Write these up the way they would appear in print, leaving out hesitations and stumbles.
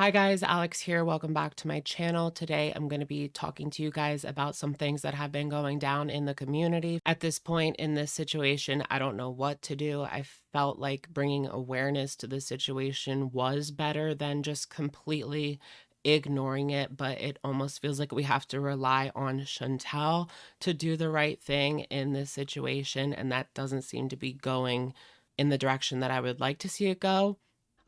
Hi guys, Alex here. Welcome back to my channel. Today I'm going to be talking to you guys about some things that have been going down in the community. At this point in this situation, I don't know what to do. I felt like bringing awareness to the situation was better than just completely ignoring it, but it almost feels like we have to rely on Chantal to do the right thing in this situation, and that doesn't seem to be going in the direction that I would like to see it go.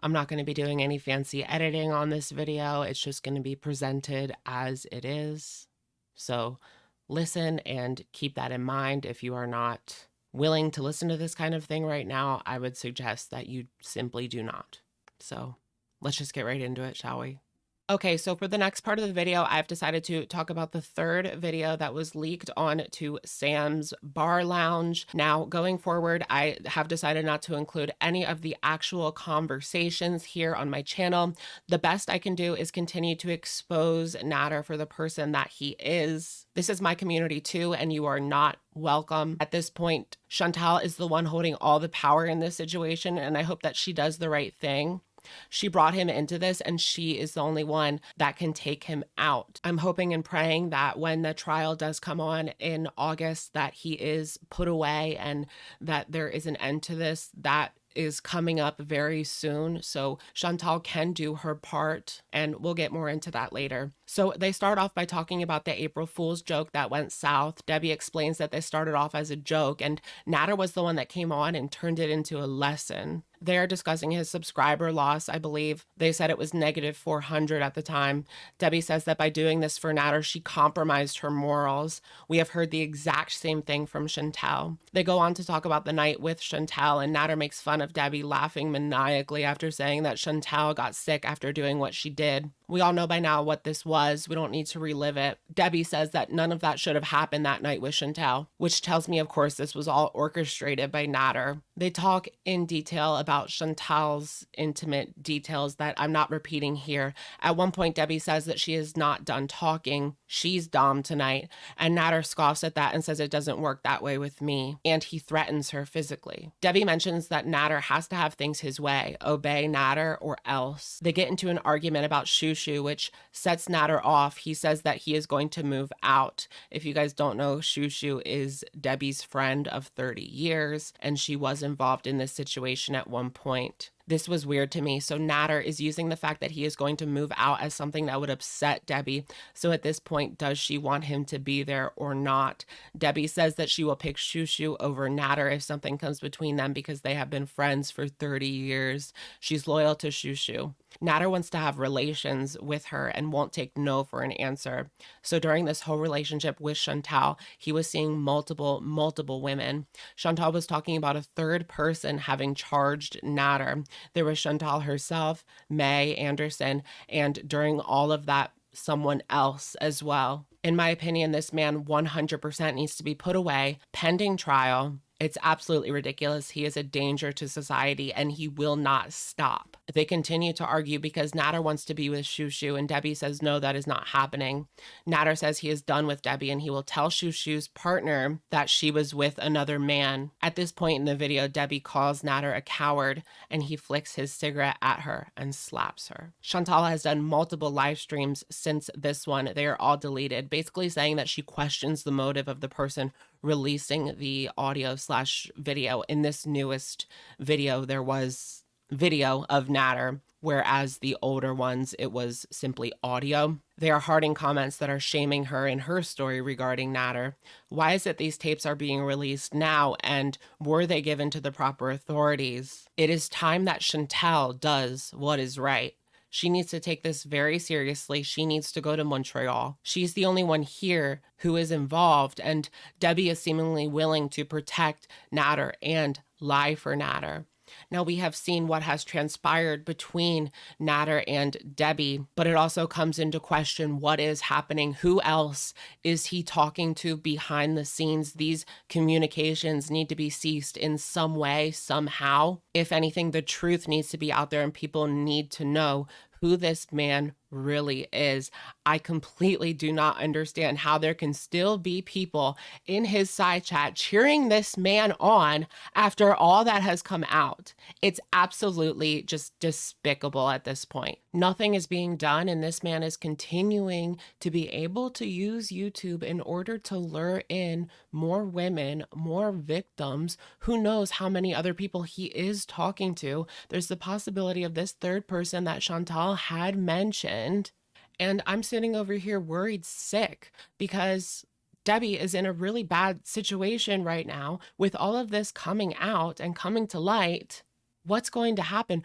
I'm not going to be doing any fancy editing on this video. It's just going to be presented as it is. So listen and keep that in mind. If you are not willing to listen to this kind of thing right now, I would suggest that you simply do not. So let's just get right into it, shall we? Okay, so for the next part of the video, I've decided to talk about the third video that was leaked on to Sam's Bar Lounge. Now, going forward, I have decided not to include any of the actual conversations here on my channel. The best I can do is continue to expose Nader for the person that he is. This is my community too, and you are not welcome. At this point, Chantal is the one holding all the power in this situation, and I hope that she does the right thing. She brought him into this, and she is the only one that can take him out. I'm hoping and praying that when the trial does come on in August, that he is put away and that there is an end to this. That is coming up very soon, so Chantal can do her part, and we'll get more into that later. So they start off by talking about the April Fool's joke that went south. Debbie explains that they started off as a joke, and Nader was the one that came on and turned it into a lesson. They're discussing his subscriber loss, I believe. They said it was negative 400 at the time. Debbie says that by doing this for Nader, she compromised her morals. We have heard the exact same thing from Chantal. They go on to talk about the night with Chantal, and Nader makes fun of Debbie, laughing maniacally after saying that Chantal got sick after doing what she did. We all know by now what this was. We don't need to relive it. Debbie says that none of that should have happened that night with Chantal, which tells me, of course, this was all orchestrated by Nader. They talk in detail about Chantal's intimate details that I'm not repeating here. At one point, Debbie says that she is not done talking. She's Dom tonight. And Nader scoffs at that and says it doesn't work that way with me. And he threatens her physically. Debbie mentions that Nader has to have things his way. Obey Nader or else. They get into an argument about Shushu, which sets Nader off. He says that he is going to move out. If you guys don't know, Shushu is Debbie's friend of 30 years, and she was involved in this situation at one point. This was weird to me. So Nader is using the fact that he is going to move out as something that would upset Debbie. So at this point, does she want him to be there or not? Debbie says that she will pick Shushu over Nader if something comes between them because they have been friends for 30 years. She's loyal to Shushu. Nader wants to have relations with her and won't take no for an answer. So during this whole relationship with Chantal, he was seeing multiple women. Chantal was talking about a third person having charged Nader. There was Chantal herself, May Anderson, and during all of that, someone else as well. In my opinion, this man 100% needs to be put away pending trial. It's absolutely ridiculous. He is a danger to society, and he will not stop. They continue to argue because Nader wants to be with Shushu, and Debbie says, no, that is not happening. Nader says he is done with Debbie, and he will tell Shushu's partner that she was with another man. At this point in the video, Debbie calls Nader a coward, and he flicks his cigarette at her and slaps her. Chantal has done multiple live streams since this one. They are all deleted, basically saying that she questions the motive of the person releasing the audio/video. In this newest video, there was video of Nader, whereas the older ones, it was simply audio. They are hearting comments that are shaming her in her story regarding Nader. Why is it these tapes are being released now, and were they given to the proper authorities? It is time that Chantal does what is right. She needs to take this very seriously. She needs to go to Montreal. She's the only one here who is involved, and Debbie is seemingly willing to protect Nader and lie for Nader. Now, we have seen what has transpired between Nader and Debbie, but it also comes into question what is happening. Who else is he talking to behind the scenes? These communications need to be ceased in some way, somehow. If anything, the truth needs to be out there, and people need to know who this man really is. I completely do not understand how there can still be people in his side chat cheering this man on after all that has come out. It's absolutely just despicable at this point. Nothing is being done, and this man is continuing to be able to use YouTube in order to lure in more women, more victims. Who knows how many other people he is talking to? There's the possibility of this third person that Chantal had mentioned. And I'm sitting over here worried sick because Debbie is in a really bad situation right now with all of this coming out and coming to light. What's going to happen?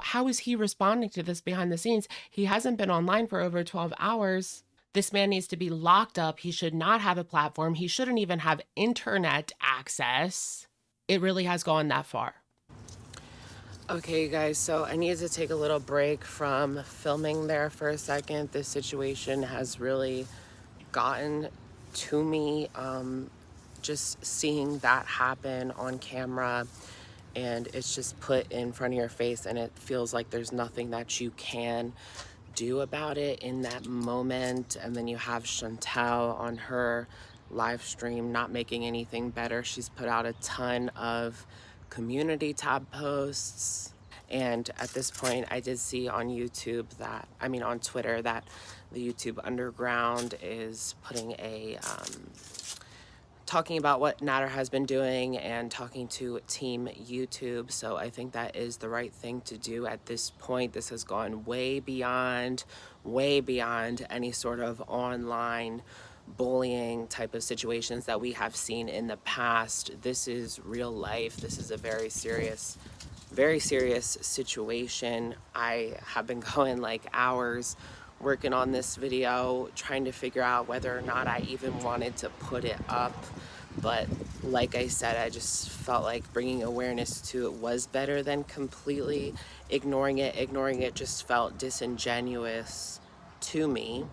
How is he responding to this behind the scenes? He hasn't been online for over 12 hours. This man needs to be locked up. He should not have a platform. He shouldn't even have internet access. It really has gone that far. Okay, you guys, so I need to take a little break from filming there for a second. This situation has really gotten to me. Just seeing that happen on camera, and it's just put in front of your face, and it feels like there's nothing that you can do about it in that moment. And then you have Chantal on her live stream not making anything better. She's put out a ton of community tab posts. And at this point, I did see on YouTube that, I mean, on Twitter, that the YouTube Underground is putting a, talking about what Natter has been doing and talking to Team YouTube. So I think that is the right thing to do at this point. This has gone way beyond any sort of online bullying type of situations that we have seen in the past. This is real life. This is a very serious situation. I have been going like hours working on this video, trying to figure out whether or not I even wanted to put it up. But like I said, I just felt like bringing awareness to it was better than completely ignoring it. Ignoring it just felt disingenuous to me.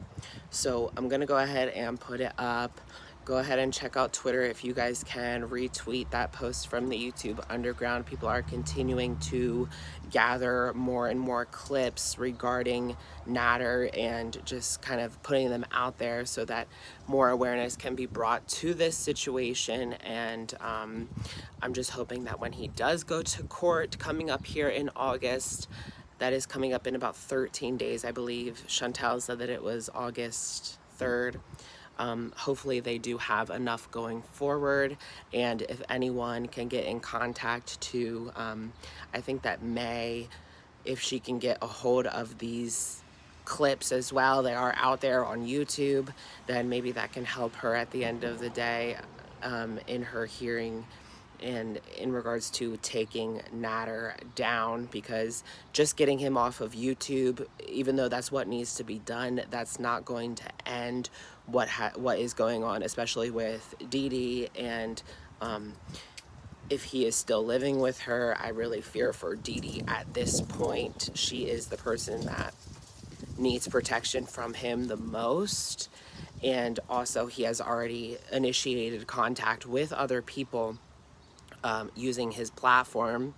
So I'm gonna go ahead and put it up. Go ahead and check out Twitter if you guys can. Retweet that post from the YouTube Underground. People are continuing to gather more and more clips regarding Natter and just kind of putting them out there so that more awareness can be brought to this situation. And I'm just hoping that when he does go to court coming up here in August, that is coming up in about 13 days, I believe. Chantal said that it was August 3rd. Hopefully they do have enough going forward, and if anyone can get in contact to, I think that May, if she can get a hold of these clips as well, they are out there on YouTube, then maybe that can help her at the end of the day in her hearing and in regards to taking Natter down, because just getting him off of YouTube, even though that's what needs to be done, that's not going to end what is going on, especially with Dee Dee. And if he is still living with her, I really fear for Dee Dee at this point. She is the person that needs protection from him the most. And also he has already initiated contact with other people using his platform,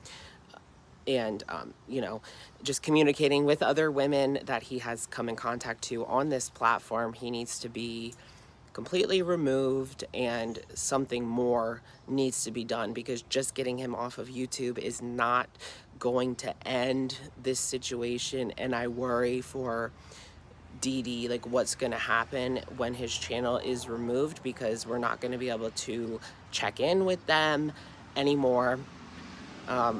and you know, just communicating with other women that he has come in contact to on this platform. He needs to be completely removed, and something more needs to be done, because just getting him off of YouTube is not going to end this situation. And I worry for Dee Dee, like what's going to happen when his channel is removed, because we're not going to be able to check in with them anymore. I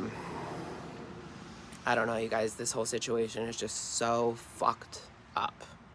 don't know, you guys, this whole situation is just so fucked up.